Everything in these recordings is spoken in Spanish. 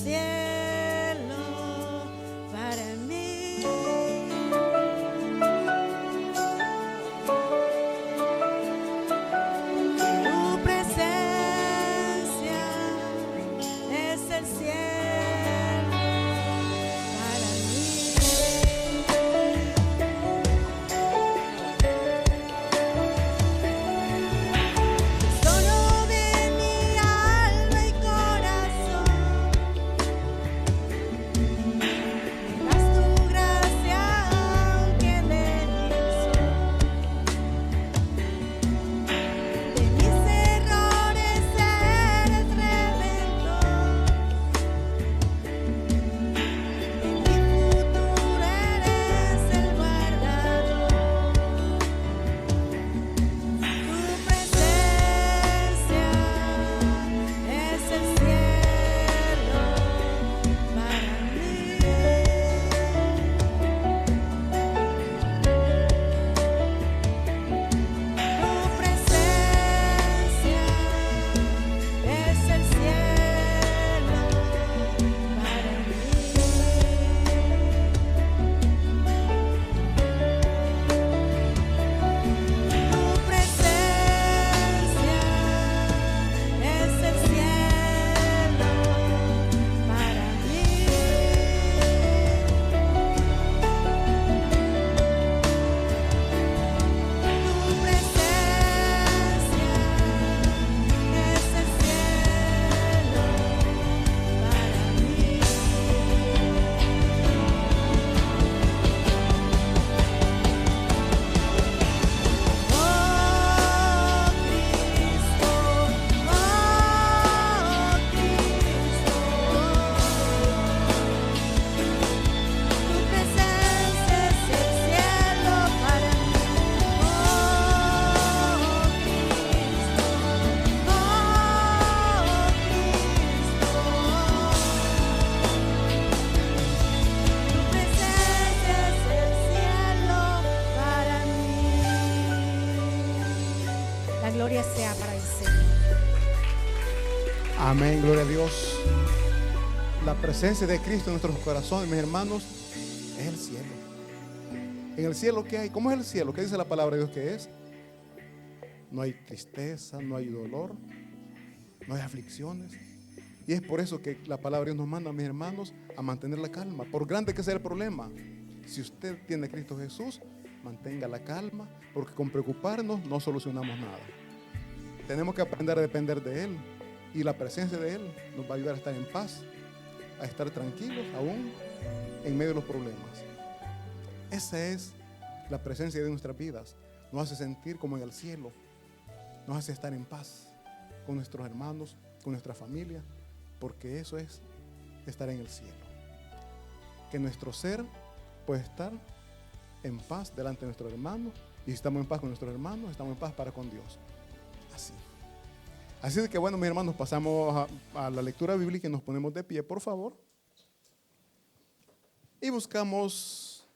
cielo para mí. Tu presencia es el cielo para mí. Solo de mi alma y corazón me das tu gracia aunque lejos de mis errores eres redentor, de mi futuro eres el guardador. Tu presencia es el cielo para mí. Tu presencia es el cielo para mí. Tu presencia es el cielo para mí. Tu presencia es el cielo para mí. Oh Cristo, tu presencia es el cielo para mí. Tu presencia es el cielo para mí. La gloria sea para el Señor. Amén, gloria a Dios. La presencia de Cristo en nuestros corazones, mis hermanos, es el cielo. En el cielo, ¿qué hay? ¿Cómo es el cielo? ¿Qué dice la palabra de Dios que es? No hay tristeza, no hay dolor, no hay aflicciones. Y es por eso que la palabra de Dios nos manda, mis hermanos, a mantener la calma. Por grande que sea el problema, si usted tiene a Cristo Jesús, mantenga la calma, porque con preocuparnos no solucionamos nada. Tenemos que aprender a depender de Él. Y la presencia de Él nos va a ayudar a estar en paz, a estar tranquilos aún en medio de los problemas. Esa es la presencia de nuestras vidas. Nos hace sentir como en el cielo. Nos hace estar en paz con nuestros hermanos, con nuestra familia, porque eso es estar en el cielo. Que nuestro ser puede estar en paz delante de nuestros hermanos, y si estamos en paz con nuestros hermanos, estamos en paz para con Dios. Así de que bueno, mis hermanos, pasamos a la lectura bíblica y nos ponemos de pie, por favor. Y buscamos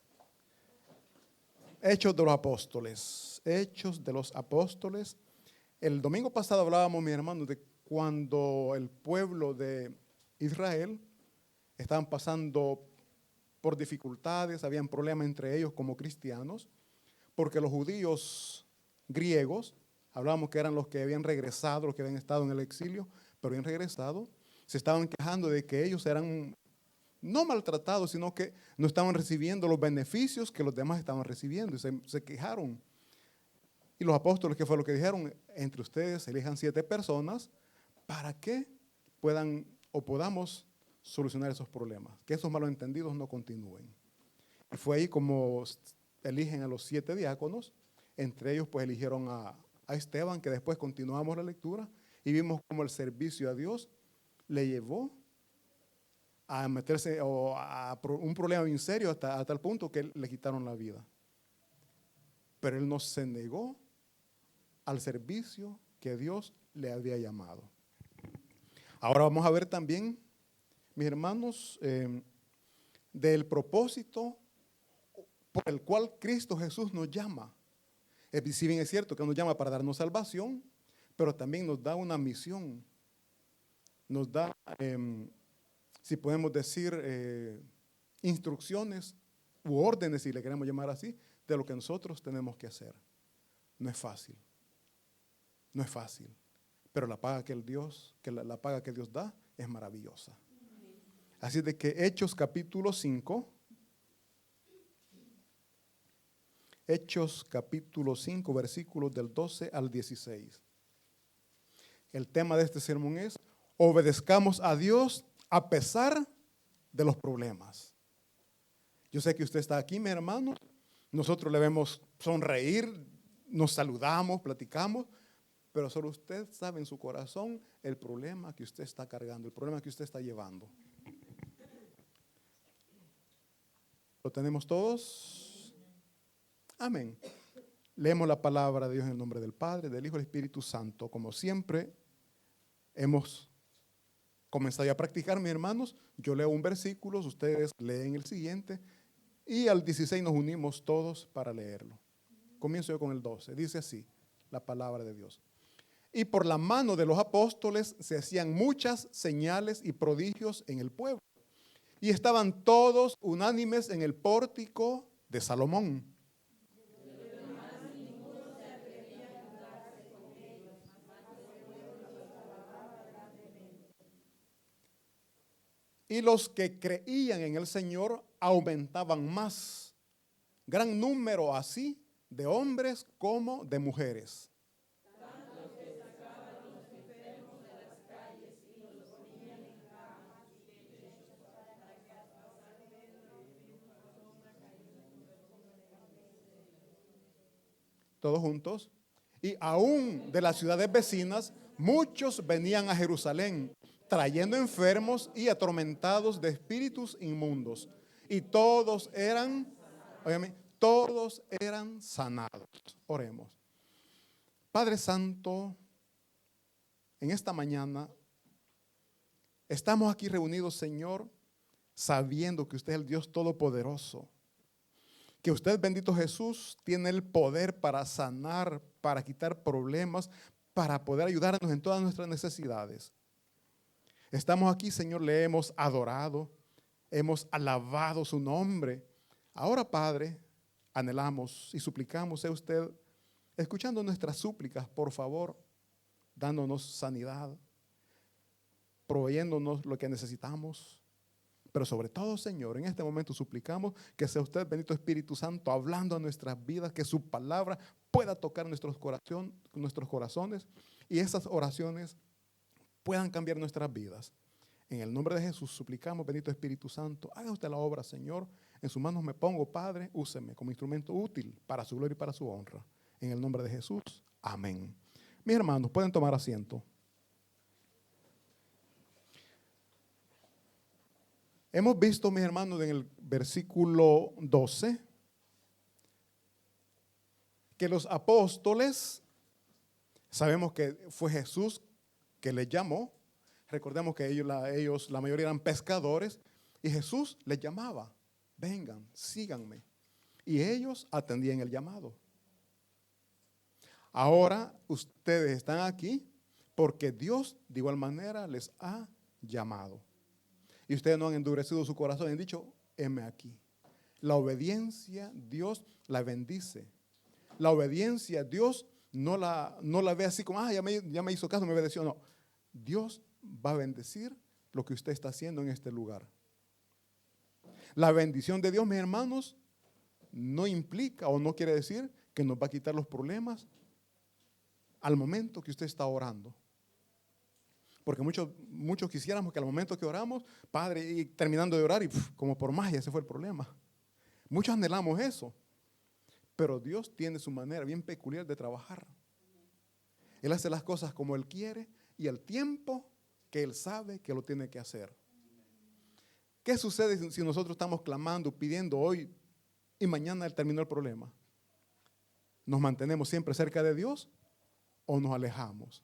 Hechos de los Apóstoles. Hechos de los Apóstoles. El domingo pasado hablábamos, mis hermanos, de cuando el pueblo de Israel estaban pasando por dificultades, habían problemas entre ellos como cristianos, porque los judíos griegos, hablábamos que eran los que habían regresado, los que habían estado en el exilio, pero habían regresado, se estaban quejando de que ellos eran no maltratados, sino que no estaban recibiendo los beneficios que los demás estaban recibiendo, y se quejaron. Y los apóstoles, ¿qué fue lo que dijeron? Entre ustedes elijan 7 personas para que puedan o podamos solucionar esos problemas, que esos malos entendidos no continúen. Y fue ahí como eligen a los 7 diáconos, entre ellos pues eligieron a Esteban, que después continuamos la lectura y vimos cómo el servicio a Dios le llevó a meterse a un problema bien serio hasta tal punto que le quitaron la vida. Pero él no se negó al servicio que Dios le había llamado. Ahora vamos a ver también, mis hermanos, del propósito por el cual Cristo Jesús nos llama. Si bien es cierto que nos llama para darnos salvación, pero también nos da una misión, nos da si podemos decir, instrucciones u órdenes, si le queremos llamar así, de lo que nosotros tenemos que hacer. No es fácil. No es fácil. Pero la paga que la paga que Dios da es maravillosa. Así de que Hechos capítulo 5. Hechos capítulo 5, versículos del 12 al 16. El tema de este sermón es: obedezcamos a Dios a pesar de los problemas. Yo sé que usted está aquí, mi hermano. Nosotros le vemos sonreír, nos saludamos, platicamos, pero solo usted sabe en su corazón el problema que usted está cargando, el problema que usted está llevando. ¿Lo tenemos todos? Amén. Leemos la palabra de Dios en el nombre del Padre, del Hijo y del Espíritu Santo. Como siempre hemos comenzado a practicar, mis hermanos, yo leo un versículo, ustedes leen el siguiente y al 16 nos unimos todos para leerlo. Comienzo yo con el 12. Dice así la palabra de Dios. Y por la mano de los apóstoles se hacían muchas señales y prodigios en el pueblo. Y estaban todos unánimes en el pórtico de Salomón. Y los que creían en el Señor aumentaban más, gran número así de hombres como de mujeres. Todos juntos. Y aún de las ciudades vecinas, muchos venían a Jerusalén, trayendo enfermos y atormentados de espíritus inmundos. Y todos eran sanados. Oremos. Padre Santo, en esta mañana estamos aquí reunidos, Señor, sabiendo que usted es el Dios Todopoderoso. Que usted, bendito Jesús, tiene el poder para sanar, para quitar problemas, para poder ayudarnos en todas nuestras necesidades. Estamos aquí, Señor, le hemos adorado, hemos alabado su nombre. Ahora, Padre, anhelamos y suplicamos, sea usted escuchando nuestras súplicas, por favor, dándonos sanidad, proveyéndonos lo que necesitamos. Pero sobre todo, Señor, en este momento suplicamos que sea usted, bendito Espíritu Santo, hablando a nuestras vidas, que su palabra pueda tocar nuestros corazones y esas oraciones puedan cambiar nuestras vidas. En el nombre de Jesús suplicamos, bendito Espíritu Santo, haga usted la obra, Señor. En sus manos me pongo, Padre, úseme como instrumento útil para su gloria y para su honra. En el nombre de Jesús, amén. Mis hermanos, pueden tomar asiento. Hemos visto, mis hermanos, en el versículo 12, que los apóstoles, sabemos que fue Jesús que les llamó. Recordemos que ellos, la mayoría eran pescadores, y Jesús les llamaba: vengan, síganme. Y ellos atendían el llamado. Ahora ustedes están aquí porque Dios de igual manera les ha llamado. Y ustedes no han endurecido su corazón y han dicho: heme aquí. La obediencia, Dios la bendice. La obediencia, Dios no la ve así como: ya me hizo caso, me obedeció. No, Dios va a bendecir lo que usted está haciendo en este lugar. La bendición de Dios, mis hermanos, no implica o no quiere decir que nos va a quitar los problemas al momento que usted está orando. Porque muchos quisiéramos que al momento que oramos, Padre, y terminando de orar, y como por magia ese fue el problema. Muchos anhelamos eso. Pero Dios tiene su manera bien peculiar de trabajar. Él hace las cosas como Él quiere y al tiempo que Él sabe que lo tiene que hacer. ¿Qué sucede si nosotros estamos clamando, pidiendo hoy y mañana terminó el problema? ¿Nos mantenemos siempre cerca de Dios o nos alejamos?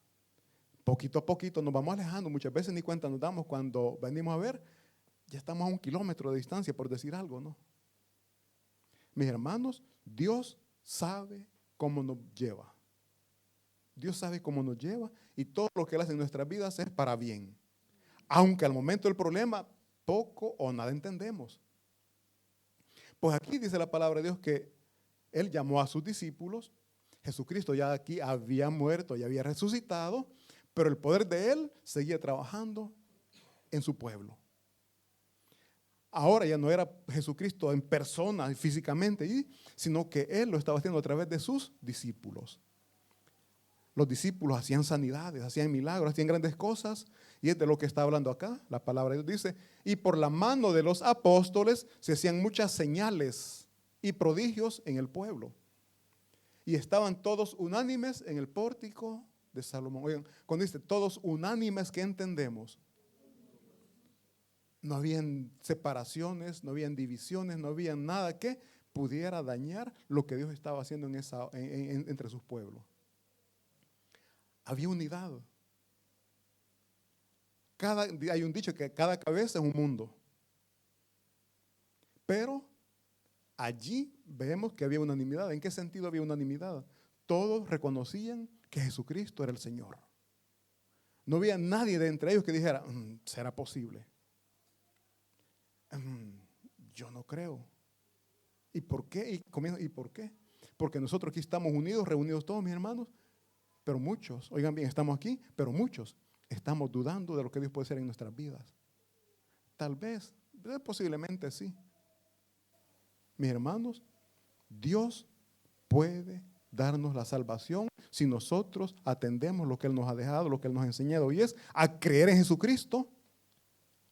Poquito a poquito nos vamos alejando. Muchas veces ni cuenta nos damos cuando venimos a ver, ya estamos a 1 kilómetro de distancia, por decir algo, ¿no? Mis hermanos, Dios sabe cómo nos lleva. Dios sabe cómo nos lleva y todo lo que Él hace en nuestras vidas es para bien. Aunque al momento del problema poco o nada entendemos. Pues aquí dice la palabra de Dios que Él llamó a sus discípulos. Jesucristo ya aquí había muerto, ya había resucitado, pero el poder de Él seguía trabajando en su pueblo. Ahora ya no era Jesucristo en persona, físicamente, sino que Él lo estaba haciendo a través de sus discípulos. Los discípulos hacían sanidades, hacían milagros, hacían grandes cosas, y es de lo que está hablando acá. La palabra de Dios dice, y por la mano de los apóstoles se hacían muchas señales y prodigios en el pueblo. Y estaban todos unánimes en el pórtico de Salomón. Oigan, cuando dice todos unánimes, ¿qué entendemos? No habían separaciones, no habían divisiones, no había nada que pudiera dañar lo que Dios estaba haciendo entre sus pueblos. Había unidad. Hay un dicho que cada cabeza es un mundo. Pero allí vemos que había unanimidad. ¿En qué sentido había unanimidad? Todos reconocían que Jesucristo era el Señor. No había nadie de entre ellos que dijera, ¿será posible? Yo no creo. ¿Y por qué? ¿Y por qué? Porque nosotros aquí estamos unidos, reunidos todos, mis hermanos, pero muchos, oigan bien, estamos aquí, pero muchos estamos dudando de lo que Dios puede hacer en nuestras vidas. Tal vez, posiblemente sí. Mis hermanos, Dios puede darnos la salvación si nosotros atendemos lo que Él nos ha dejado, lo que Él nos ha enseñado, y es a creer en Jesucristo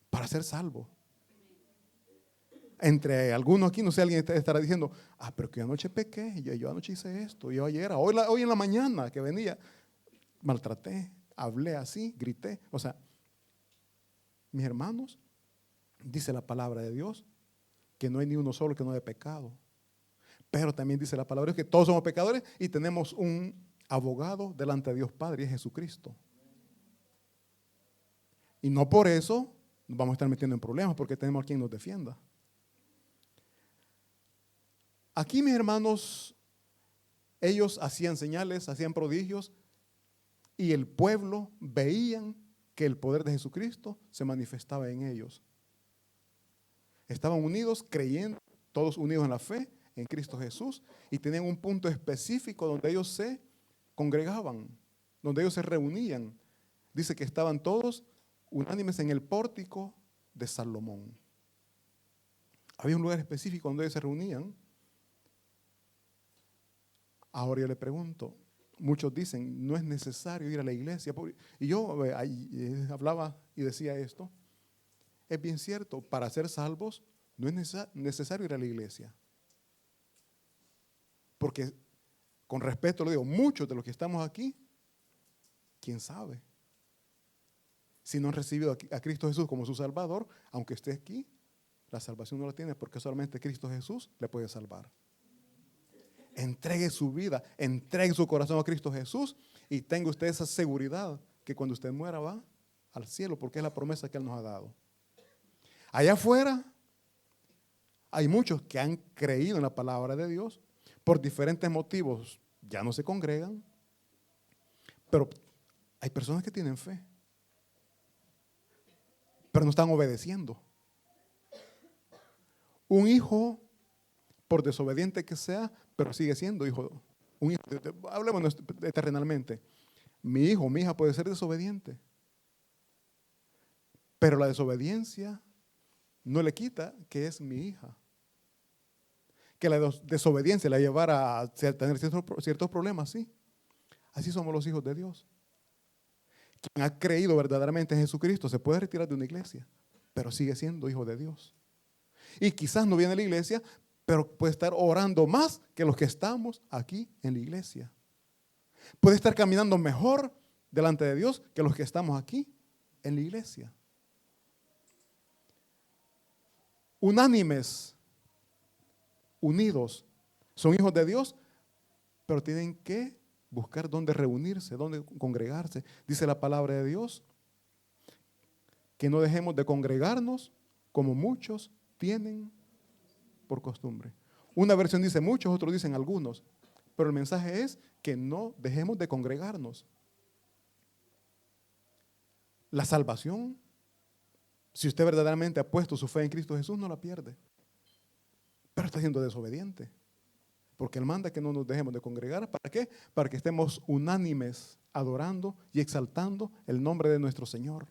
para ser salvos. Entre algunos aquí, no sé, alguien estará diciendo, pero que yo anoche pequé, yo anoche hice esto, yo ayer, hoy en la mañana que venía, maltraté, hablé así, grité. O sea, mis hermanos, dice la palabra de Dios, que no hay ni uno solo que no haya pecado. Pero también dice la palabra de Dios que todos somos pecadores y tenemos un abogado delante de Dios Padre, y es Jesucristo. Y no por eso nos vamos a estar metiendo en problemas, porque tenemos a quien nos defienda. Aquí, mis hermanos, ellos hacían señales, hacían prodigios, y el pueblo veían que el poder de Jesucristo se manifestaba en ellos. Estaban unidos, creyendo, todos unidos en la fe, en Cristo Jesús, y tenían un punto específico donde ellos se congregaban, donde ellos se reunían. Dice que estaban todos unánimes en el pórtico de Salomón. Había un lugar específico donde ellos se reunían. Ahora yo le pregunto, muchos dicen, no es necesario ir a la iglesia. Y yo hablaba y decía esto. Es bien cierto, para ser salvos no es necesario ir a la iglesia. Porque, con respeto lo digo, muchos de los que estamos aquí, ¿quién sabe? Si no han recibido a Cristo Jesús como su Salvador, aunque esté aquí, la salvación no la tiene, porque solamente Cristo Jesús le puede salvar. Entregue su vida, entregue su corazón a Cristo Jesús y tenga usted esa seguridad que cuando usted muera va al cielo, porque es la promesa que Él nos ha dado. Allá afuera hay muchos que han creído en la palabra de Dios, por diferentes motivos ya no se congregan, pero hay personas que tienen fe, pero no están obedeciendo. Un hijo, por desobediente que sea, pero sigue siendo hijo. Un hijo, hablemos terrenalmente. Mi hijo, mi hija puede ser desobediente, pero la desobediencia no le quita que es mi hija. Que la desobediencia la llevara a tener ciertos problemas, sí. Así somos los hijos de Dios. Quien ha creído verdaderamente en Jesucristo se puede retirar de una iglesia, pero sigue siendo hijo de Dios. Y quizás no viene a la iglesia, pero puede estar orando más que los que estamos aquí en la iglesia. Puede estar caminando mejor delante de Dios que los que estamos aquí en la iglesia. Unánimes, unidos, son hijos de Dios, pero tienen que buscar dónde reunirse, dónde congregarse. Dice la palabra de Dios que no dejemos de congregarnos como muchos tienen por costumbre. Una versión dice muchos, otros dicen algunos, pero el mensaje es que no dejemos de congregarnos. La salvación Si usted verdaderamente ha puesto su fe en Cristo Jesús, no la pierde. Pero está siendo desobediente. Porque Él manda que no nos dejemos de congregar. ¿Para qué? Para que estemos unánimes adorando y exaltando el nombre de nuestro Señor.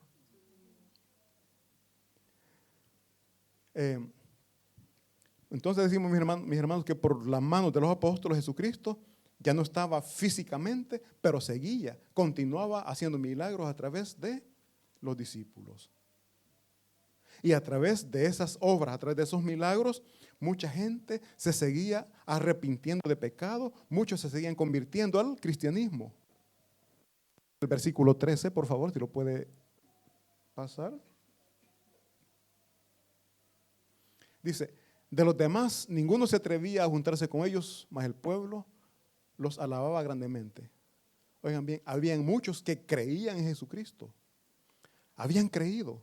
Entonces decimos, mis hermanos, que por las manos de los apóstoles Jesucristo ya no estaba físicamente, pero seguía, continuaba haciendo milagros a través de los discípulos. Y a través de esas obras, a través de esos milagros, mucha gente se seguía arrepintiendo de pecado, muchos se seguían convirtiendo al cristianismo. El versículo 13, por favor, si lo puede pasar. Dice, de los demás, ninguno se atrevía a juntarse con ellos, mas el pueblo los alababa grandemente. Oigan bien, habían muchos que creían en Jesucristo. Habían creído.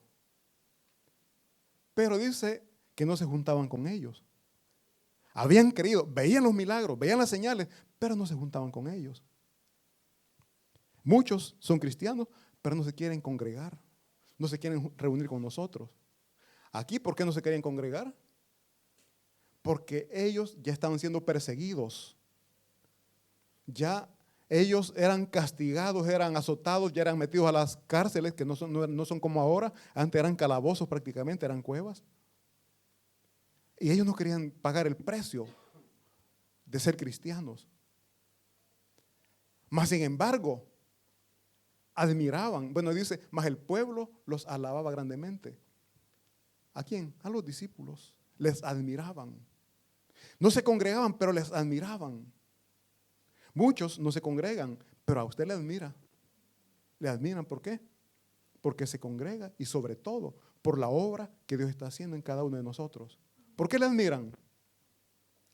Pero dice que no se juntaban con ellos. Habían creído, veían los milagros, veían las señales, pero no se juntaban con ellos. Muchos son cristianos, pero no se quieren congregar. No se quieren reunir con nosotros. Aquí, ¿por qué no se querían congregar? Porque ellos ya estaban siendo perseguidos. Ya ellos eran castigados, eran azotados, ya eran metidos a las cárceles, que no son como ahora. Antes eran calabozos prácticamente, eran cuevas. Y ellos no querían pagar el precio de ser cristianos. Mas sin embargo, admiraban. Bueno, dice, mas el pueblo los alababa grandemente. ¿A quién? A los discípulos. Les admiraban. No se congregaban, pero les admiraban. Muchos no se congregan, pero a usted le admira. Le admiran, ¿por qué? Porque se congrega y sobre todo por la obra que Dios está haciendo en cada uno de nosotros. ¿Por qué le admiran?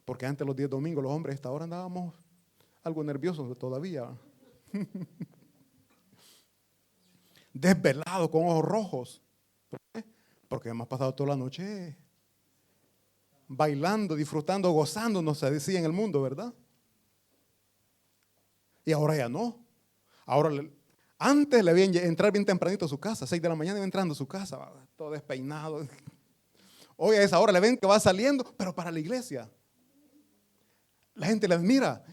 Porque antes los 10 domingos los hombres a esta hora andábamos algo nerviosos todavía. Desvelados, con ojos rojos. ¿Por qué? Porque hemos pasado toda la noche bailando, disfrutando, gozándonos, se decía en el mundo, ¿verdad? Y ahora ya no. Ahora, antes le veían entrar bien tempranito a su casa, 6 de la mañana iba entrando a su casa, todo despeinado. Hoy a esa hora le ven que va saliendo, pero para la iglesia. La gente le admira.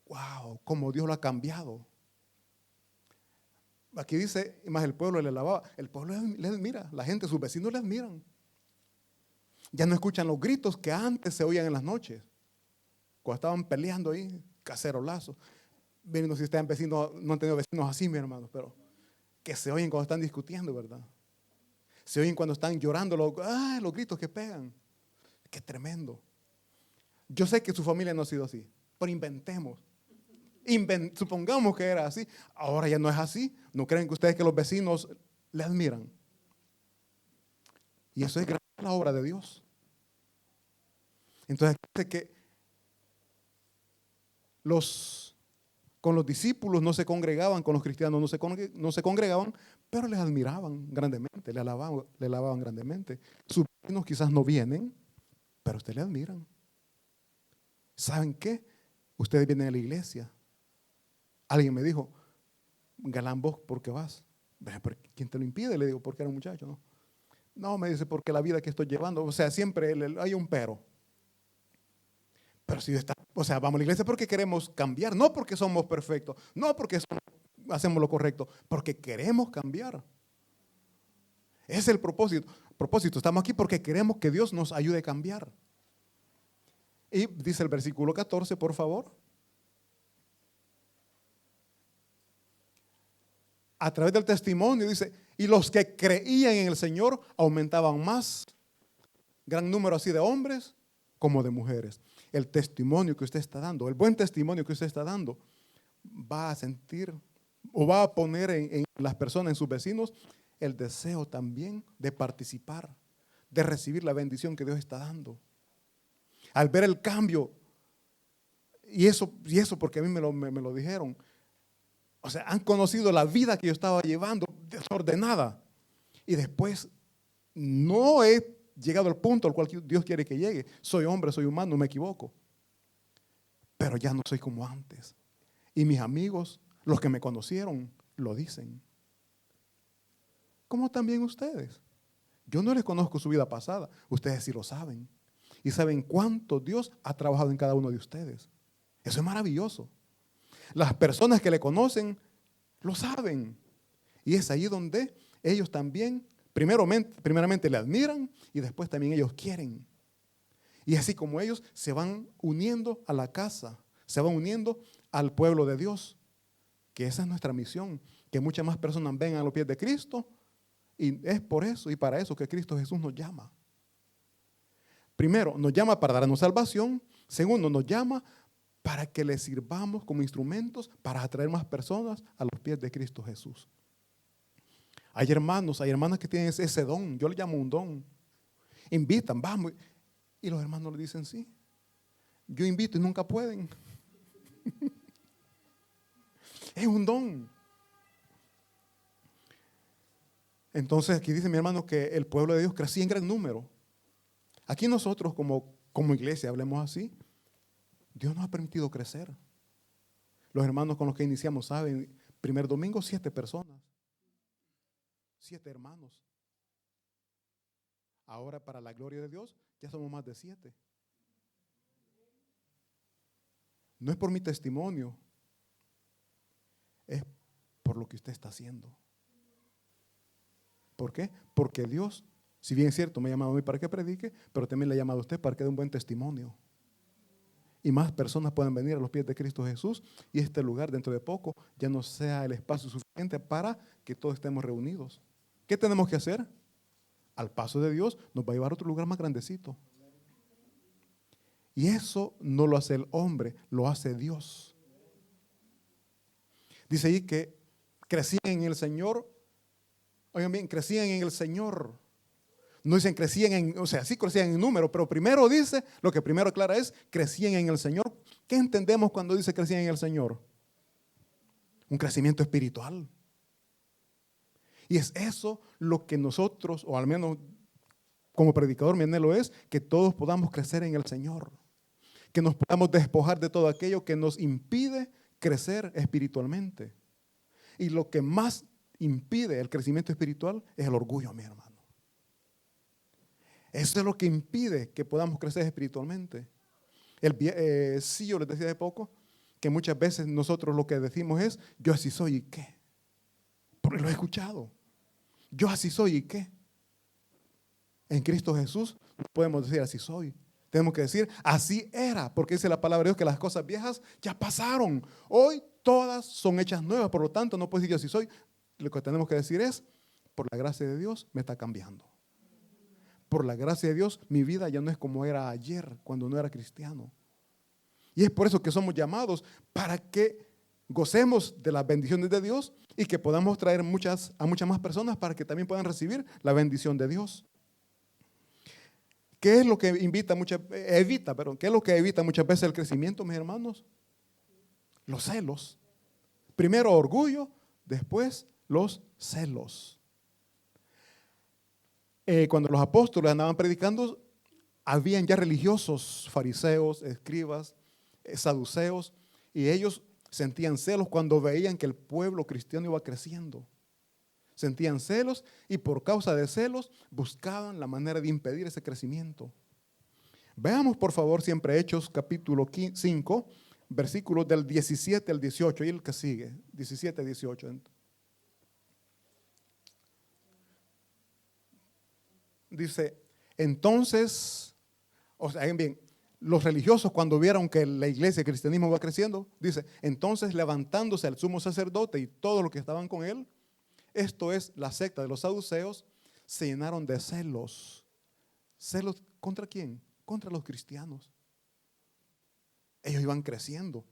Wow, cómo Dios lo ha cambiado. Aquí dice, más el pueblo le alababa. El pueblo le admira, la gente, sus vecinos le admiran. Ya no escuchan los gritos que antes se oían en las noches. Cuando estaban peleando ahí, cacerolazos. Miren, no sé si ustedes no han tenido vecinos así, mi hermano, pero que se oyen cuando están discutiendo, ¿verdad? Se oyen cuando están llorando, los gritos que pegan. Qué tremendo. Yo sé que su familia no ha sido así, pero inventemos. Supongamos que era así. Ahora ya no es así. ¿No creen que ustedes que los vecinos le admiran? Y eso es gracias a la obra de Dios. Entonces, que con los discípulos no se congregaban, con los cristianos no se congregaban, pero les admiraban grandemente, le alababan grandemente. Sus vecinos quizás no vienen, pero ustedes le admiran. ¿Saben qué? Ustedes vienen a la iglesia. Alguien me dijo, Galán, ¿vos por qué vas? ¿Quién te lo impide? Le digo, porque era un muchacho, ¿no? No, me dice, porque la vida que estoy llevando, o sea, siempre hay un pero. Pero si vamos a la iglesia porque queremos cambiar, no porque somos perfectos, no porque hacemos lo correcto, porque queremos cambiar. Ese es el propósito. Estamos aquí porque queremos que Dios nos ayude a cambiar. Y dice el versículo 14, por favor. A través del testimonio dice, y los que creían en el Señor aumentaban más, gran número así de hombres como de mujeres. El testimonio que usted está dando, el buen testimonio que usted está dando, va a sentir o va a poner en las personas, en sus vecinos, el deseo también de participar, de recibir la bendición que Dios está dando. Al ver el cambio, y eso porque a mí me lo dijeron, o sea, han conocido la vida que yo estaba llevando desordenada, y después no he llegado al punto al cual Dios quiere que llegue. Soy hombre, soy humano, no me equivoco. Pero ya no soy como antes. Y mis amigos, los que me conocieron, lo dicen. Como también ustedes. Yo no les conozco su vida pasada, ustedes sí lo saben. Y saben cuánto Dios ha trabajado en cada uno de ustedes. Eso es maravilloso. Las personas que le conocen lo saben. Y es ahí donde ellos también, primeramente le admiran y después también ellos quieren. Y así como ellos se van uniendo a la casa, se van uniendo al pueblo de Dios. Que esa es nuestra misión, que muchas más personas vengan a los pies de Cristo. Y es por eso y para eso que Cristo Jesús nos llama. Primero, nos llama para darnos salvación. Segundo, nos llama para que le sirvamos como instrumentos para atraer más personas a los pies de Cristo Jesús. Hay hermanos, hay hermanas que tienen ese don, yo le llamo un don. Invitan, vamos. Y los hermanos le dicen sí. Yo invito y nunca pueden. Es un don. Entonces aquí dice mi hermano que el pueblo de Dios crecía en gran número. Aquí nosotros como iglesia, hablemos así, Dios nos ha permitido crecer. Los hermanos con los que iniciamos, saben, primer domingo 7 personas, 7 hermanos. Ahora para la gloria de Dios ya somos más de 7. No es por mi testimonio, es por lo que usted está haciendo. ¿Por qué? Porque Dios, si bien es cierto, me ha llamado a mí para que predique, pero también le ha llamado a usted para que dé un buen testimonio. Y más personas puedan venir a los pies de Cristo Jesús y este lugar dentro de poco ya no sea el espacio suficiente para que todos estemos reunidos. ¿Qué tenemos que hacer? Al paso de Dios nos va a llevar a otro lugar más grandecito. Y eso no lo hace el hombre, lo hace Dios. Dice ahí que crecían en el Señor. Oigan bien, crecían en el Señor. No dicen crecían sí crecían en número, pero primero dice, lo que primero aclara es, crecían en el Señor. ¿Qué entendemos cuando dice crecían en el Señor? Un crecimiento espiritual. Y es eso lo que nosotros, o al menos como predicador, mi anhelo es que todos podamos crecer en el Señor. Que nos podamos despojar de todo aquello que nos impide crecer espiritualmente. Y lo que más impide el crecimiento espiritual es el orgullo, mi hermano. Eso es lo que impide que podamos crecer espiritualmente. Sí, yo les decía de poco que muchas veces nosotros lo que decimos es, yo así soy y qué. Porque lo he escuchado. Yo así soy y qué. En Cristo Jesús no podemos decir así soy. Tenemos que decir así era, porque dice la palabra de Dios que las cosas viejas ya pasaron. Hoy todas son hechas nuevas, por lo tanto no puedo decir yo así soy. Lo que tenemos que decir es, por la gracia de Dios me está cambiando. Por la gracia de Dios, mi vida ya no es como era ayer, cuando no era cristiano. Y es por eso que somos llamados, para que gocemos de las bendiciones de Dios y que podamos traer a muchas más personas para que también puedan recibir la bendición de Dios. ¿Qué es lo que evita muchas veces el crecimiento, mis hermanos? Los celos. Primero orgullo, después los celos. Cuando los apóstoles andaban predicando, habían ya religiosos, fariseos, escribas, saduceos, y ellos sentían celos cuando veían que el pueblo cristiano iba creciendo. Sentían celos y por causa de celos buscaban la manera de impedir ese crecimiento. Veamos por favor siempre Hechos capítulo 5, versículos del 17 al 18, y el que sigue, 17 al 18. Dice, entonces, bien, los religiosos cuando vieron que la iglesia, el cristianismo va creciendo, dice, entonces levantándose el sumo sacerdote y todos los que estaban con él, esto es la secta de los saduceos, se llenaron de celos. ¿Celos contra quién? Contra los cristianos. Ellos iban creciendo.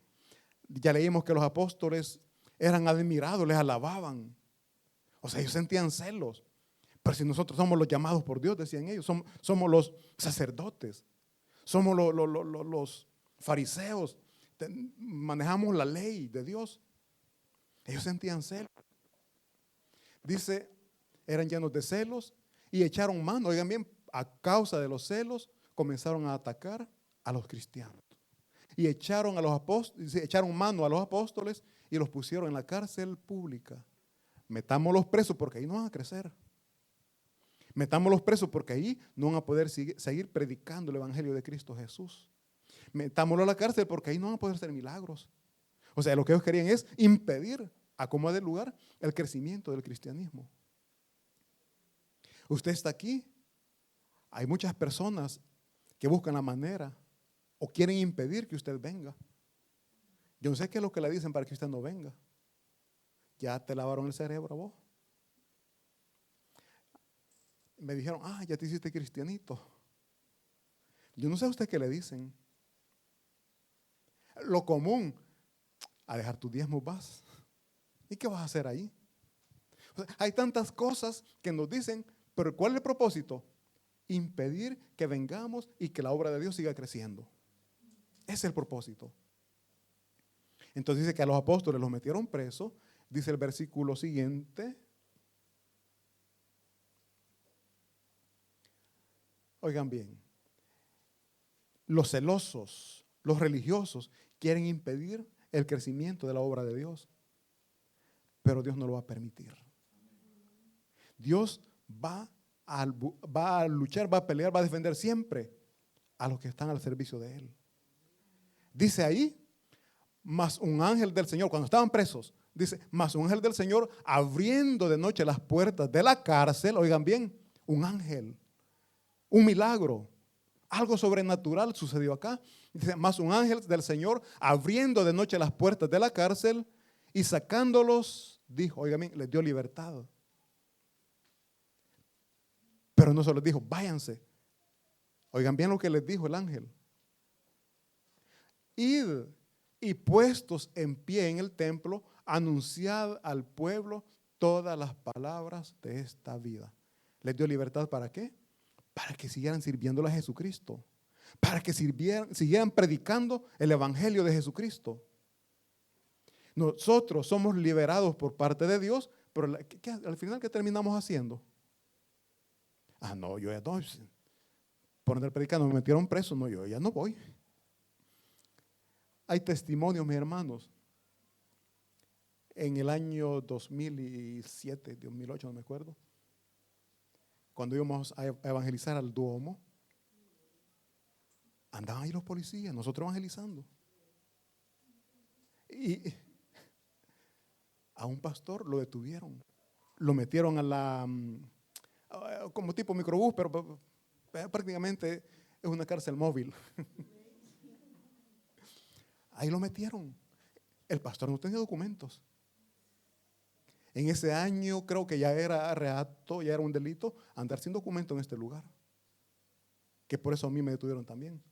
Ya leímos que los apóstoles eran admirados, les alababan. O sea, ellos sentían celos. Pero si nosotros somos los llamados por Dios, decían ellos, somos los sacerdotes, somos los fariseos, manejamos la ley de Dios. Ellos sentían celos. Dice, eran llenos de celos y echaron mano. Oigan bien, a causa de los celos comenzaron a atacar a los cristianos. Y echaron mano a los apóstoles y los pusieron en la cárcel pública. Metámoslos presos porque ahí no van a crecer. Metámoslos presos porque ahí no van a poder seguir predicando el evangelio de Cristo Jesús. Metámoslo a la cárcel porque ahí no van a poder hacer milagros. O sea, lo que ellos querían es impedir a como dé lugar el crecimiento del cristianismo. Usted está aquí. Hay muchas personas que buscan la manera o quieren impedir que usted venga. Yo no sé qué es lo que le dicen para que usted no venga. Ya te lavaron el cerebro a vos. Me dijeron, ya te hiciste cristianito. Yo no sé a usted qué le dicen. Lo común, a dejar tus diezmos vas. ¿Y qué vas a hacer ahí? O sea, hay tantas cosas que nos dicen, pero ¿cuál es el propósito? Impedir que vengamos y que la obra de Dios siga creciendo. Ese es el propósito. Entonces dice que a los apóstoles los metieron presos. Dice el versículo siguiente. Oigan bien, los celosos, los religiosos quieren impedir el crecimiento de la obra de Dios, pero Dios no lo va a permitir. Dios va a luchar, va a pelear, va a defender siempre a los que están al servicio de Él. Dice ahí, mas un ángel del Señor, cuando estaban presos, dice, mas un ángel del Señor abriendo de noche las puertas de la cárcel, oigan bien, un ángel. Un milagro, algo sobrenatural sucedió acá. Dice, más un ángel del Señor abriendo de noche las puertas de la cárcel y sacándolos, dijo, oigan bien, les dio libertad. Pero no solo les dijo, váyanse. Oigan bien lo que les dijo el ángel. Id y puestos en pie en el templo, anunciad al pueblo todas las palabras de esta vida. ¿Les dio libertad para qué? Para que siguieran sirviéndole a Jesucristo. Para que siguieran predicando el evangelio de Jesucristo. Nosotros somos liberados por parte de Dios, pero al final, ¿qué terminamos haciendo? No, yo ya no. Por andar predicando me metieron preso. No, yo ya no voy. Hay testimonios, mis hermanos. En el año 2007, 2008, no me acuerdo. Cuando íbamos a evangelizar al Duomo, andaban ahí los policías, nosotros evangelizando. Y a un pastor lo detuvieron. Lo metieron como tipo microbús, pero prácticamente es una cárcel móvil. Ahí lo metieron. El pastor no tenía documentos. En ese año creo que ya era reato, ya era un delito andar sin documento en este lugar. Que por eso a mí me detuvieron también.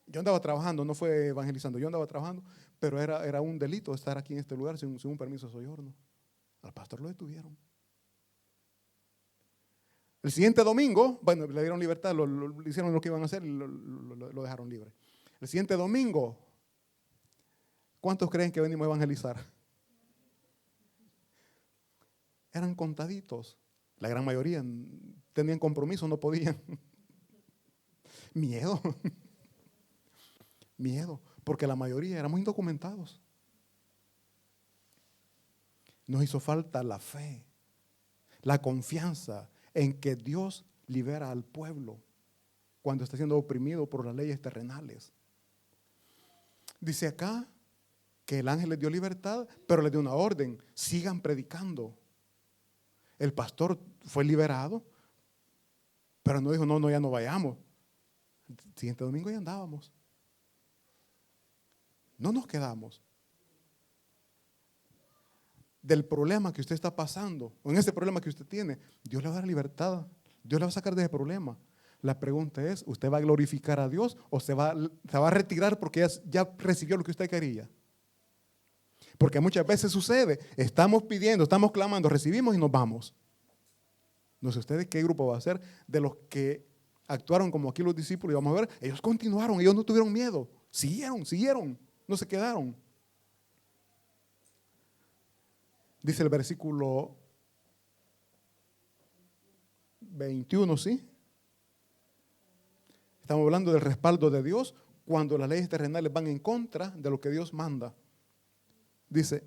Yo andaba trabajando, no fue evangelizando, yo andaba trabajando, pero era un delito estar aquí en este lugar sin un permiso de soyorno. Al pastor lo detuvieron. El siguiente domingo, bueno, le dieron libertad, le hicieron lo que iban a hacer y lo dejaron libre. El siguiente domingo, ¿cuántos creen que venimos a evangelizar? Eran contaditos. La gran mayoría tenían compromiso, no podían. Miedo. Miedo, porque la mayoría éramos indocumentados. Nos hizo falta la fe, la confianza en que Dios libera al pueblo cuando está siendo oprimido por las leyes terrenales. Dice acá que el ángel les dio libertad, pero les dio una orden: sigan predicando. El pastor fue liberado, pero no dijo, no, ya no vayamos. El siguiente domingo ya andábamos. No nos quedamos. Del problema que usted está pasando, o en ese problema que usted tiene, Dios le va a dar libertad. Dios le va a sacar de ese problema. La pregunta es, ¿usted va a glorificar a Dios o se va a retirar porque ya recibió lo que usted quería? Porque muchas veces sucede, estamos pidiendo, estamos clamando, recibimos y nos vamos. No sé ustedes qué grupo va a ser de los que actuaron como aquí los discípulos, y vamos a ver, ellos continuaron, ellos no tuvieron miedo, siguieron, no se quedaron. Dice el versículo 21, ¿sí? Estamos hablando del respaldo de Dios cuando las leyes terrenales van en contra de lo que Dios manda. Dice,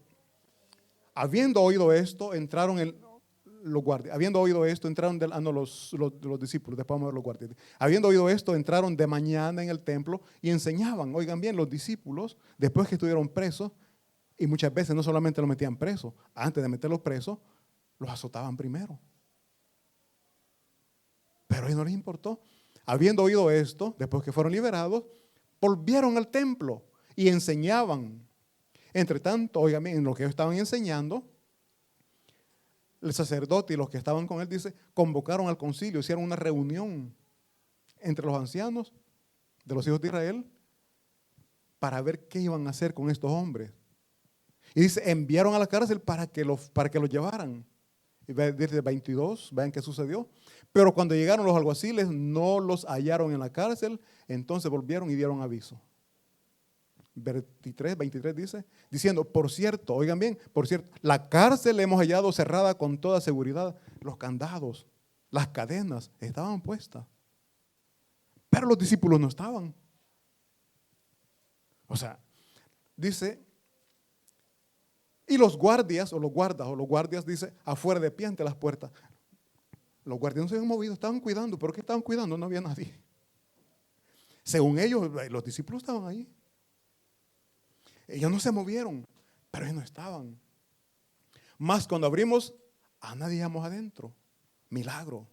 habiendo oído esto, entraron los guardias, habiendo oído esto, entraron, los discípulos, después vamos a ver los guardias. Habiendo oído esto, entraron de mañana en el templo y enseñaban. Oigan bien, los discípulos, después que estuvieron presos, y muchas veces no solamente los metían presos, antes de meterlos presos, los azotaban primero. Pero a ellos no les importó. Habiendo oído esto, después que fueron liberados, volvieron al templo y enseñaban. Entre tanto, oigan bien, en lo que ellos estaban enseñando, el sacerdote y los que estaban con él, dice, convocaron al concilio, hicieron una reunión entre los ancianos de los hijos de Israel para ver qué iban a hacer con estos hombres. Y dice, enviaron a la cárcel para que los llevaran. Y desde 22, vean qué sucedió. Pero cuando llegaron los alguaciles, no los hallaron en la cárcel, entonces volvieron y dieron aviso. 23 dice, diciendo, por cierto, oigan bien, por cierto, la cárcel hemos hallado cerrada con toda seguridad. Los candados, las cadenas estaban puestas. Pero los discípulos no estaban. O sea, dice, y los guardias, o los guardias, dice, afuera de pie ante las puertas. Los guardias no se habían movido, estaban cuidando. ¿Por qué estaban cuidando? No había nadie. Según ellos, los discípulos estaban ahí. Ellos no se movieron, pero ellos no estaban. Más cuando abrimos, a nadie llamamos adentro. Milagro.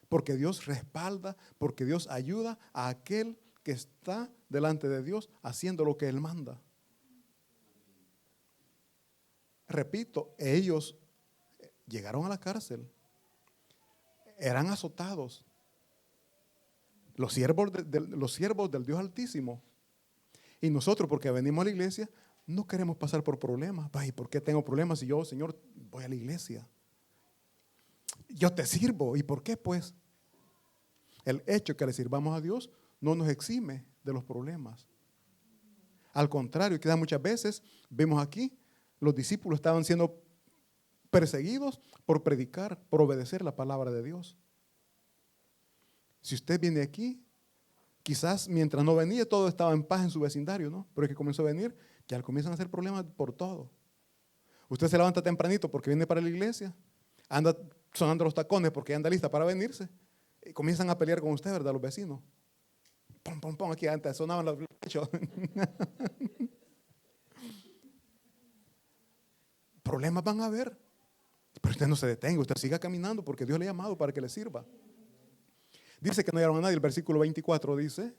Porque Dios respalda, porque Dios ayuda a aquel que está delante de Dios haciendo lo que Él manda. Repito, ellos llegaron a la cárcel, eran azotados. Los siervos del Dios Altísimo. Y nosotros, porque venimos a la iglesia, no queremos pasar por problemas. Ay, ¿por qué tengo problemas si yo, Señor, voy a la iglesia? Yo te sirvo. ¿Y por qué, pues? El hecho que le sirvamos a Dios no nos exime de los problemas. Al contrario, quizás muchas veces vemos aquí, los discípulos estaban siendo perseguidos por predicar, por obedecer la palabra de Dios. Si usted viene aquí, quizás mientras no venía todo estaba en paz en su vecindario, ¿no? Pero es que comenzó a venir, ya le comienzan a hacer problemas por todo. Usted se levanta tempranito porque viene para la iglesia, anda sonando los tacones porque anda lista para venirse, y comienzan a pelear con usted, ¿verdad? Los vecinos. Pum, pum, pum, aquí antes sonaban los pechos. Problemas van a haber, pero usted no se detenga, usted siga caminando porque Dios le ha llamado para que le sirva. Dice que no hallaron a nadie. El versículo 24 dice,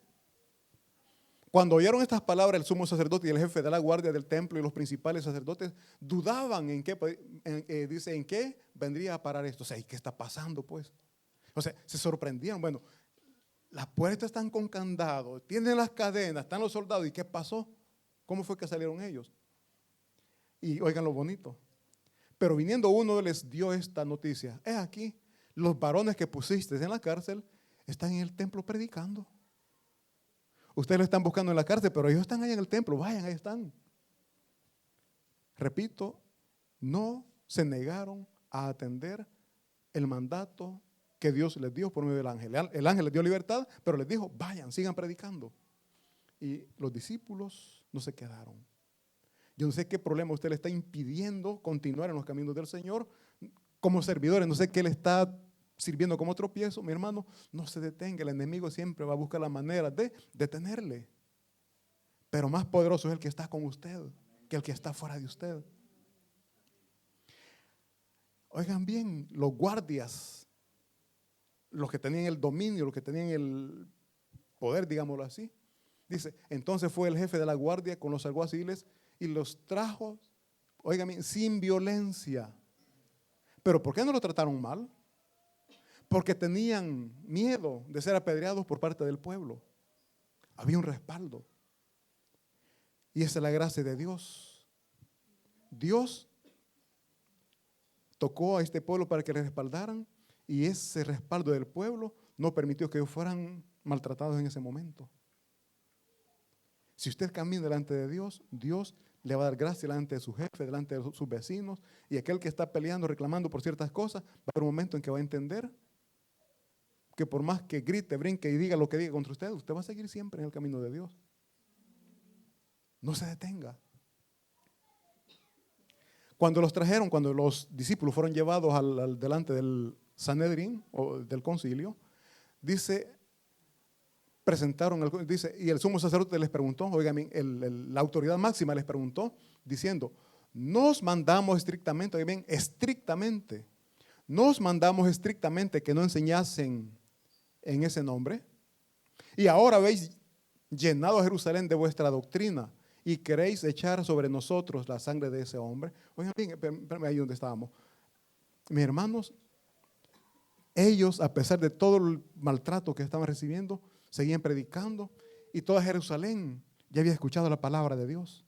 cuando oyeron estas palabras, el sumo sacerdote y el jefe de la guardia del templo y los principales sacerdotes dudaban en qué vendría a parar esto. O sea, ¿y qué está pasando, pues? O sea, se sorprendían. Bueno, las puertas están con candado, tienen las cadenas, están los soldados. ¿Y qué pasó? ¿Cómo fue que salieron ellos? Y oigan lo bonito. Pero viniendo uno les dio esta noticia. Es aquí, los varones que pusiste en la cárcel están en el templo predicando. Ustedes lo están buscando en la cárcel, pero ellos están ahí en el templo. Vayan, ahí están. Repito, no se negaron a atender el mandato que Dios les dio por medio del ángel. El ángel les dio libertad, pero les dijo, vayan, sigan predicando. Y los discípulos no se quedaron. Yo no sé qué problema usted le está impidiendo continuar en los caminos del Señor como servidores. No sé qué le está sirviendo como tropiezo. Mi hermano, no se detenga. El enemigo siempre va a buscar la manera de detenerle. Pero más poderoso es el que está con usted que el que está fuera de usted. Oigan bien, los guardias, los que tenían el dominio, los que tenían el poder, digámoslo así. Dice, entonces fue el jefe de la guardia con los alguaciles y los trajo, oigan bien, sin violencia. ¿Pero por qué no lo trataron mal? Porque tenían miedo de ser apedreados por parte del pueblo. Había un respaldo. Y esa es la gracia de Dios. Dios tocó a este pueblo para que le respaldaran y ese respaldo del pueblo no permitió que ellos fueran maltratados en ese momento. Si usted camina delante de Dios, Dios le va a dar gracia delante de su jefe, delante de sus vecinos, y aquel que está peleando, reclamando por ciertas cosas, va a haber un momento en que va a entender que por más que grite, brinque y diga lo que diga contra usted, usted va a seguir siempre en el camino de Dios. No se detenga. Cuando los trajeron, cuando los discípulos fueron llevados delante del Sanedrín o del concilio, dice, dice, y el sumo sacerdote les preguntó, oigan, la autoridad máxima les preguntó, diciendo, nos mandamos estrictamente, oigan bien, estrictamente, nos mandamos estrictamente que no enseñasen en ese nombre, y ahora habéis llenado a Jerusalén de vuestra doctrina, y queréis echar sobre nosotros la sangre de ese hombre. Oigan bien, espérame ahí donde estábamos. Mis hermanos, ellos, a pesar de todo el maltrato que estaban recibiendo, seguían predicando y toda Jerusalén ya había escuchado la palabra de Dios.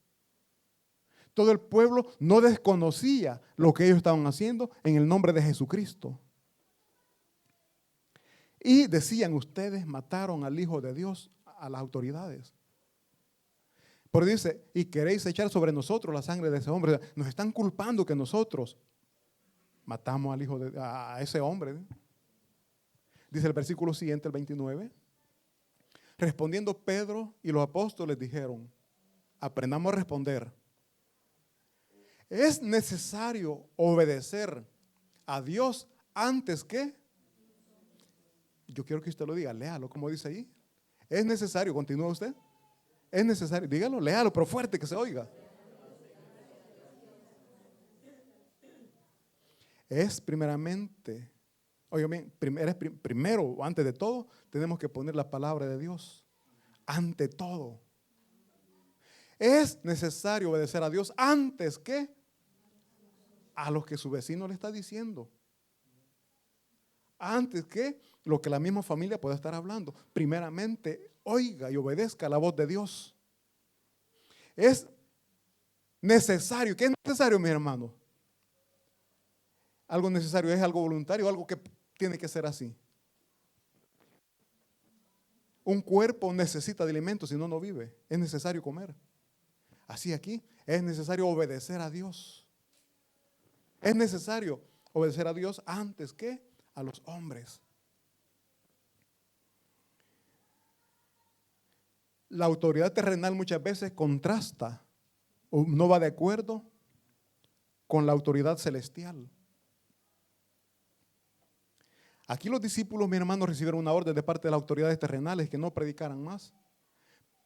Todo el pueblo no desconocía lo que ellos estaban haciendo en el nombre de Jesucristo. Y decían, ustedes mataron al Hijo de Dios, a las autoridades. Pero dice, y queréis echar sobre nosotros la sangre de ese hombre. Nos están culpando que nosotros matamos al hijo a ese hombre. Dice el versículo siguiente, el 29. Respondiendo Pedro y los apóstoles dijeron, aprendamos a responder. Es necesario obedecer a Dios antes que. Yo quiero que usted lo diga, léalo, como dice ahí. Es necesario, continúa usted. Es necesario, dígalo, léalo, pero fuerte que se oiga. Es primeramente, oigan bien, primero, antes de todo, tenemos que poner la palabra de Dios. Ante todo. Es necesario obedecer a Dios antes que a lo que su vecino le está diciendo. Antes que lo que la misma familia pueda estar hablando. Primeramente, oiga y obedezca la voz de Dios. Es necesario. ¿Qué es necesario, mis hermanos? Algo necesario es algo voluntario, algo que tiene que ser así. Un cuerpo necesita de alimentos, si no, no vive. Es necesario comer. Así aquí, es necesario obedecer a Dios. Es necesario obedecer a Dios antes que a los hombres. La autoridad terrenal muchas veces contrasta o no va de acuerdo con la autoridad celestial. Aquí los discípulos, mis hermanos, recibieron una orden de parte de las autoridades terrenales que no predicaran más.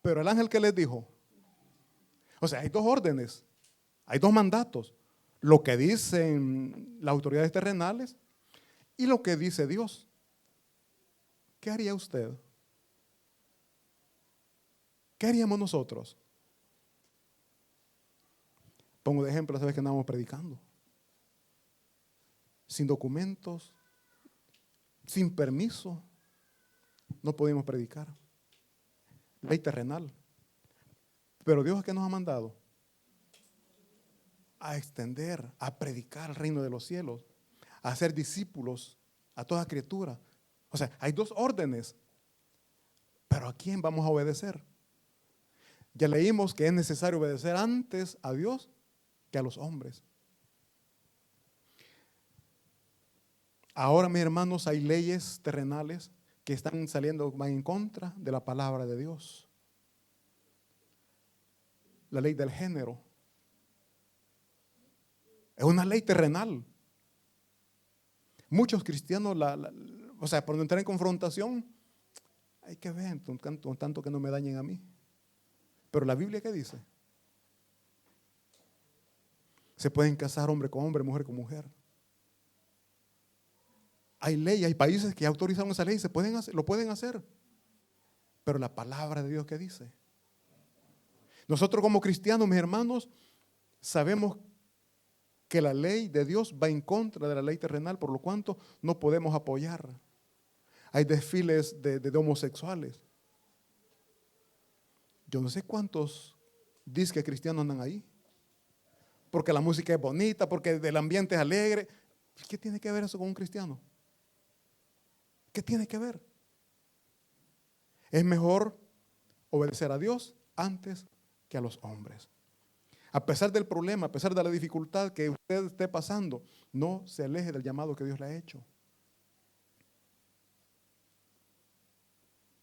Pero el ángel, ¿qué les dijo? O sea, hay dos órdenes, hay dos mandatos. Lo que dicen las autoridades terrenales y lo que dice Dios. ¿Qué haría usted? ¿Qué haríamos nosotros? Pongo de ejemplo, sabes que andábamos predicando. Sin documentos, sin permiso, no podíamos predicar. Ley terrenal. Pero Dios, ¿qué nos ha mandado? A extender, a predicar el reino de los cielos, a hacer discípulos a toda criatura. O sea, hay dos órdenes. Pero ¿a quién vamos a obedecer? Ya leímos que es necesario obedecer antes a Dios que a los hombres. Ahora, mis hermanos, hay leyes terrenales que están saliendo en contra de la palabra de Dios. La ley del género es una ley terrenal. Muchos cristianos, o sea, por no entrar en confrontación, hay que ver, tanto que no me dañen a mí. Pero la Biblia, ¿qué dice? Se pueden casar hombre con hombre, mujer con mujer. Hay leyes, hay países que autorizaron esa ley, lo pueden hacer. Pero la palabra de Dios, ¿qué dice? Nosotros como cristianos, mis hermanos, sabemos que la ley de Dios va en contra de la ley terrenal, por lo cuanto no podemos apoyar. Hay desfiles de homosexuales. Yo no sé cuántos disques cristianos andan ahí. Porque la música es bonita, porque el ambiente es alegre. ¿Qué tiene que ver eso con un cristiano? ¿Qué tiene que ver? Es mejor obedecer a Dios antes que a los hombres. A pesar del problema, a pesar de la dificultad que usted esté pasando, no se aleje del llamado que Dios le ha hecho.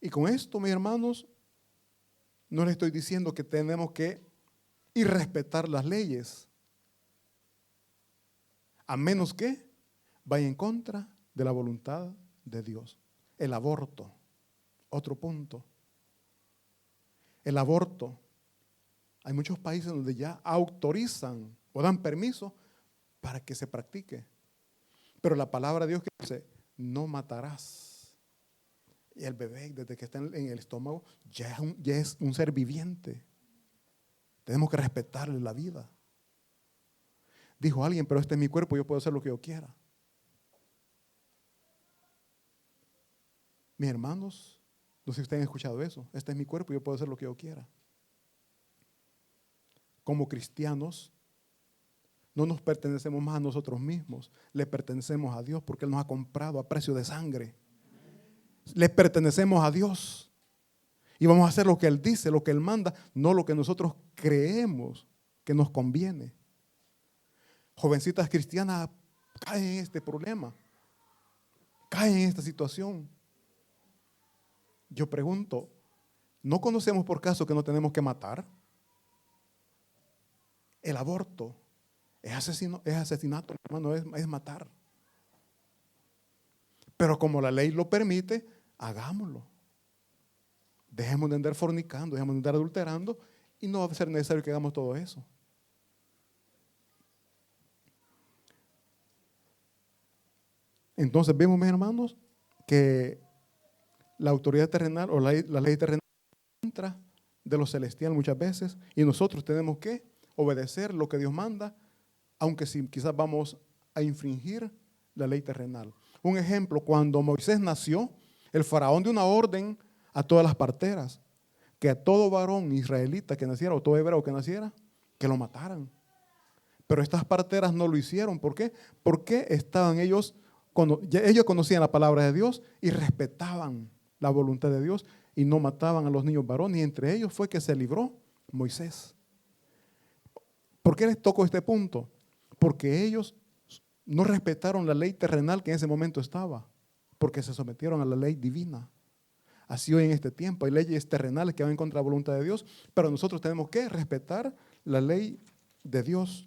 Y con esto, mis hermanos, no le estoy diciendo que tenemos que irrespetar las leyes. a menos que vaya en contra de la voluntad de Dios. El aborto, otro punto. El aborto. Hay muchos países donde ya autorizan o dan permiso para que se practique. Pero la palabra de Dios que dice, no matarás. Y el bebé, desde que está en el estómago, ya es un ser viviente. Tenemos que respetarle la vida. Dijo alguien, pero este es mi cuerpo, yo puedo hacer lo que yo quiera. Mis hermanos, no sé si ustedes han escuchado eso. Este es mi cuerpo, yo puedo hacer lo que yo quiera. Como cristianos, no nos pertenecemos más a nosotros mismos, le pertenecemos a Dios porque Él nos ha comprado a precio de sangre. Le pertenecemos a Dios y vamos a hacer lo que Él dice, lo que Él manda, no lo que nosotros creemos que nos conviene. Jovencitas cristianas caen en este problema, caen en esta situación. Yo pregunto, ¿no conocemos por caso que no tenemos que matar? El aborto es asesinato, hermano, es matar. Pero como la ley lo permite, hagámoslo. Dejemos de andar fornicando, dejemos de andar adulterando y no va a ser necesario que hagamos todo eso. Entonces vemos, mis hermanos, que la autoridad terrenal o la ley terrenal entra de lo celestial muchas veces y nosotros tenemos que obedecer lo que Dios manda, aunque si quizás vamos a infringir la ley terrenal. Un ejemplo, cuando Moisés nació, el faraón dio una orden a todas las parteras, que a todo varón israelita que naciera, o todo hebreo que naciera, que lo mataran. Pero estas parteras no lo hicieron. ¿Por qué? Porque estaban ellos conocían la palabra de Dios y respetaban la voluntad de Dios y no mataban a los niños varones. Y entre ellos fue que se libró Moisés. ¿Por qué les tocó este punto? Porque ellos no respetaron la ley terrenal que en ese momento estaba, porque se sometieron a la ley divina. Así hoy en este tiempo hay leyes terrenales que van en contra de la voluntad de Dios, pero nosotros tenemos que respetar la ley de Dios.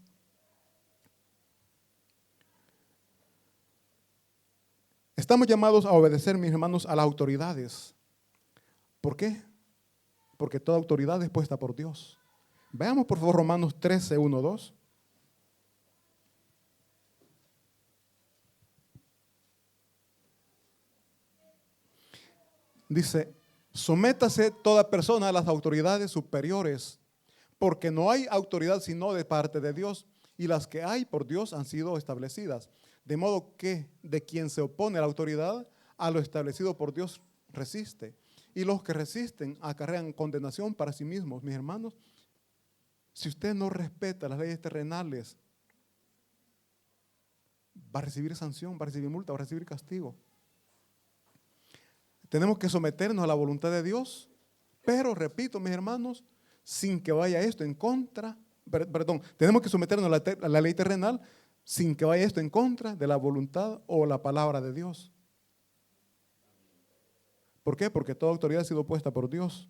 Estamos llamados a obedecer, mis hermanos, a las autoridades. ¿Por qué? Porque toda autoridad es puesta por Dios. Veamos por favor Romanos 13, 1, 2. Dice, sométase toda persona a las autoridades superiores, porque no hay autoridad sino de parte de Dios, y las que hay por Dios han sido establecidas. De modo que de quien se opone a la autoridad, a lo establecido por Dios resiste. Y los que resisten acarrean condenación para sí mismos. Mis hermanos, si usted no respeta las leyes terrenales, va a recibir sanción, va a recibir multa, va a recibir castigo. Tenemos que someternos a la voluntad de Dios, pero repito, mis hermanos, sin que vaya esto en contra, tenemos que someternos a la ley terrenal sin que vaya esto en contra de la voluntad o la palabra de Dios. ¿Por qué? Porque toda autoridad ha sido puesta por Dios.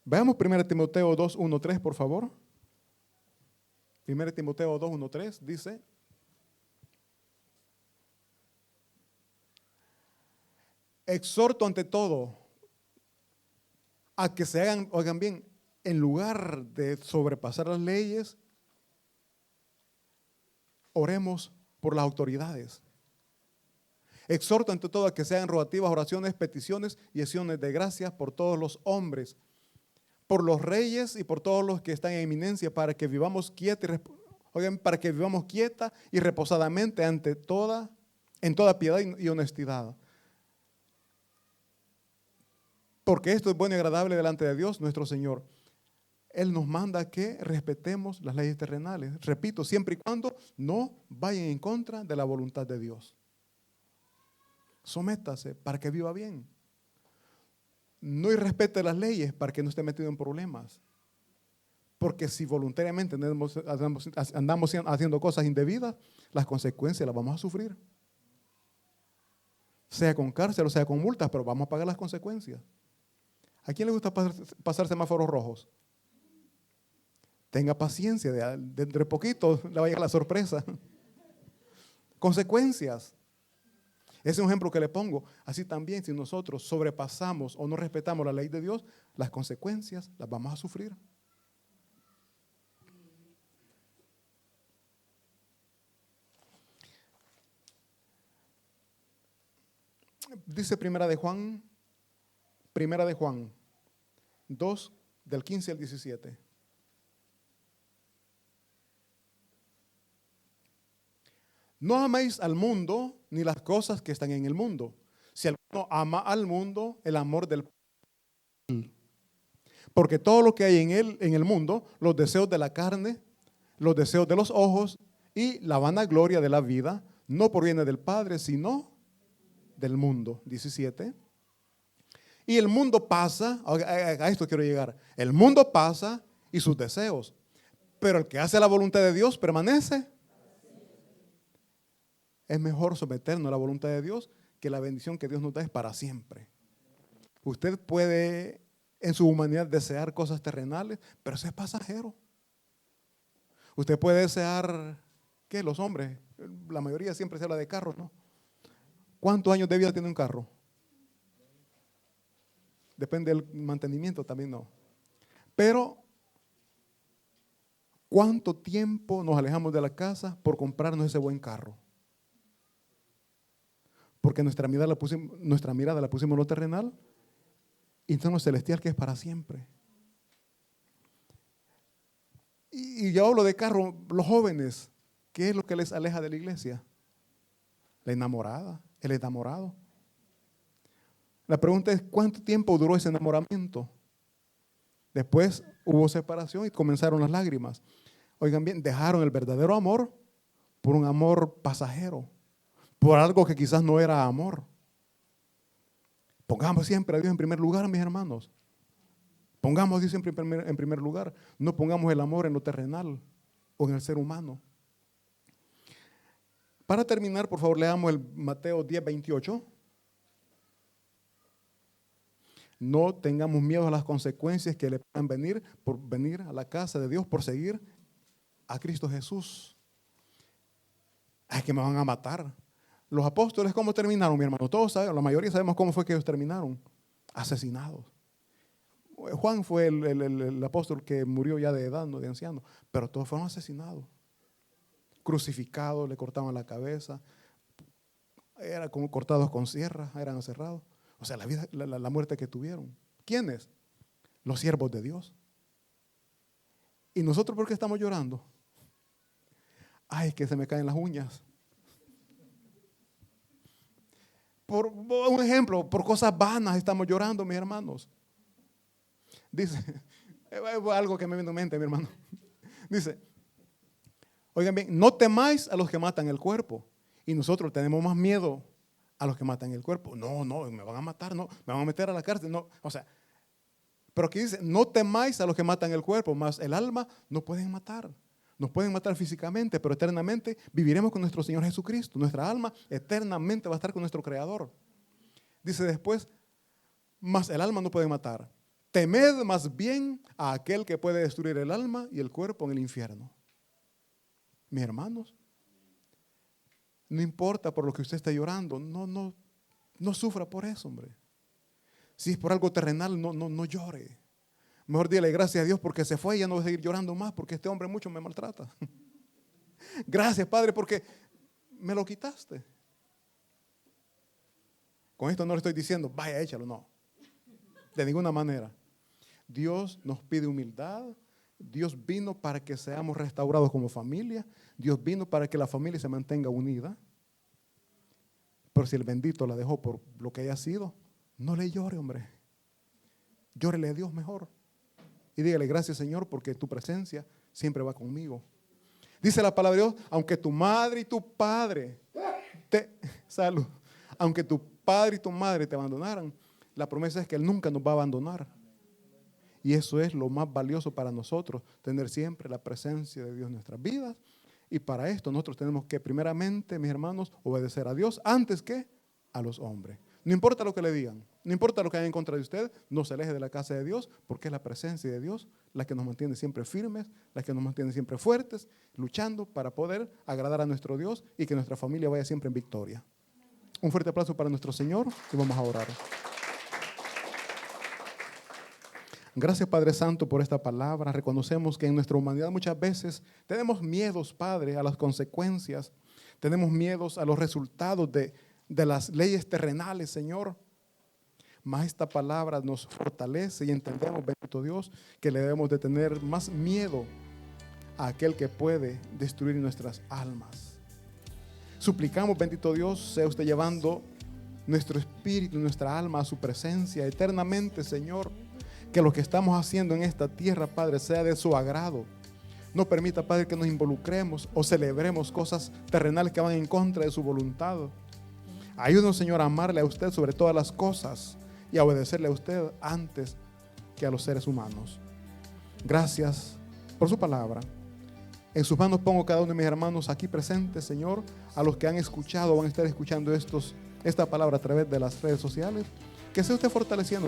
Veamos 1 Timoteo 2, 1, 3, por favor. 1 Timoteo 2, 1, 3 dice: exhorto ante todo a que se hagan, oigan bien, en lugar de sobrepasar las leyes, oremos por las autoridades. Exhorto ante todo a que se hagan rogativas, oraciones, peticiones y acciones de gracias por todos los hombres, por los reyes y por todos los que están en eminencia, para que vivamos quieta y reposadamente en toda piedad y honestidad. Porque esto es bueno y agradable delante de Dios nuestro Señor. Él nos manda que respetemos las leyes terrenales. Repito, siempre y cuando no vayan en contra de la voluntad de Dios. Sométase para que viva bien. No irrespete las leyes para que no esté metido en problemas. Porque si voluntariamente andamos haciendo cosas indebidas, las consecuencias las vamos a sufrir. Sea con cárcel o sea con multas, pero vamos a pagar las consecuencias. ¿A quién le gusta pasar semáforos rojos? Tenga paciencia, dentro de poquito le va a llegar la sorpresa. Consecuencias. Ese es un ejemplo que le pongo. Así también, si nosotros sobrepasamos o no respetamos la ley de Dios, las consecuencias las vamos a sufrir. Dice Primera de Juan 2, del 15 al 17. No améis al mundo ni las cosas que están en el mundo. Si alguno ama al mundo, el amor del Padre. Porque todo lo que hay en él, en el mundo, los deseos de la carne, los deseos de los ojos y la vanagloria de la vida, no proviene del Padre, sino del mundo. 17. Y el mundo pasa, a esto quiero llegar, el mundo pasa y sus deseos, pero el que hace la voluntad de Dios permanece. Es mejor someternos a la voluntad de Dios, que la bendición que Dios nos da es para siempre. Usted puede en su humanidad desear cosas terrenales, pero eso es pasajero. Usted puede desear, ¿qué? Los hombres, la mayoría siempre se habla de carros, ¿no? ¿Cuántos años de vida tiene un carro? Depende del mantenimiento también, no. Pero, ¿cuánto tiempo nos alejamos de la casa por comprarnos ese buen carro? Porque nuestra mirada la pusimos en lo terrenal y en lo celestial, que es para siempre. Y yo hablo de carro, los jóvenes, ¿qué es lo que les aleja de la iglesia? La enamorada, el enamorado. La pregunta es, ¿cuánto tiempo duró ese enamoramiento? Después hubo separación y comenzaron las lágrimas. Oigan bien, dejaron el verdadero amor por un amor pasajero, por algo que quizás no era amor. Pongamos siempre a Dios en primer lugar, mis hermanos. Pongamos a Dios siempre en primer lugar. No pongamos el amor en lo terrenal o en el ser humano. Para terminar, por favor, leamos el Mateo 10, 28. No tengamos miedo a las consecuencias que le puedan venir por venir a la casa de Dios, por seguir a Cristo Jesús. Ay, que me van a matar. Los apóstoles, ¿cómo terminaron, mi hermano? Todos sabemos, la mayoría sabemos cómo fue que ellos terminaron. Asesinados. Juan fue el apóstol que murió ya de edad, no de anciano, pero todos fueron asesinados. Crucificados, le cortaban la cabeza, eran como cortados con sierras, eran aserrados. O sea, la muerte que tuvieron. ¿Quiénes? Los siervos de Dios. ¿Y nosotros por qué estamos llorando? Ay, que se me caen las uñas. Por un ejemplo, por cosas vanas estamos llorando, mis hermanos. Dice, algo que me viene a mente, mi hermano. Dice, oigan bien, no temáis a los que matan el cuerpo. Y nosotros tenemos más miedo a los que matan el cuerpo. No, me van a matar, no, me van a meter a la cárcel, no. O sea, pero aquí dice, no temáis a los que matan el cuerpo, mas el alma no pueden matar. Nos pueden matar físicamente, pero eternamente viviremos con nuestro Señor Jesucristo. Nuestra alma eternamente va a estar con nuestro Creador. Dice después, mas el alma no puede matar. Temed más bien a aquel que puede destruir el alma y el cuerpo en el infierno. Mis hermanos, no importa por lo que usted esté llorando, no sufra por eso, hombre. Si es por algo terrenal, no llore. Mejor dile gracias a Dios porque se fue y ya no voy a seguir llorando más porque este hombre mucho me maltrata. Gracias, Padre, porque me lo quitaste. Con esto no le estoy diciendo, vaya, échalo, no. De ninguna manera. Dios nos pide humildad. Dios vino para que seamos restaurados como familia. Dios vino para que la familia se mantenga unida. Pero si el bendito la dejó por lo que haya sido, no le llore, hombre. Llórele a Dios mejor. Y dígale, gracias, Señor, porque tu presencia siempre va conmigo. Dice la palabra de Dios, aunque tu madre y tu padre salud, aunque tu padre y tu madre te abandonaran, la promesa es que Él nunca nos va a abandonar. Y eso es lo más valioso para nosotros, tener siempre la presencia de Dios en nuestras vidas. Y para esto nosotros tenemos que primeramente, mis hermanos, obedecer a Dios antes que a los hombres. No importa lo que le digan, no importa lo que haya en contra de usted, no se aleje de la casa de Dios, porque es la presencia de Dios la que nos mantiene siempre firmes, la que nos mantiene siempre fuertes, luchando para poder agradar a nuestro Dios y que nuestra familia vaya siempre en victoria. Un fuerte aplauso para nuestro Señor y vamos a orar. Gracias, Padre Santo, por esta palabra. Reconocemos que en nuestra humanidad muchas veces tenemos miedos, Padre, a las consecuencias. Tenemos miedos a los resultados de las leyes terrenales, Señor. Mas esta palabra nos fortalece y entendemos, bendito Dios, que le debemos de tener más miedo a aquel que puede destruir nuestras almas. Suplicamos, bendito Dios, sea usted llevando nuestro espíritu, nuestra alma a su presencia eternamente, Señor. Que lo que estamos haciendo en esta tierra, Padre, sea de su agrado. No permita, Padre, que nos involucremos o celebremos cosas terrenales que van en contra de su voluntad. Ayúdanos, Señor, a amarle a usted sobre todas las cosas y a obedecerle a usted antes que a los seres humanos. Gracias por su palabra. En sus manos pongo cada uno de mis hermanos aquí presentes, Señor, a los que han escuchado o van a estar escuchando esta palabra a través de las redes sociales. Que sea usted fortaleciendo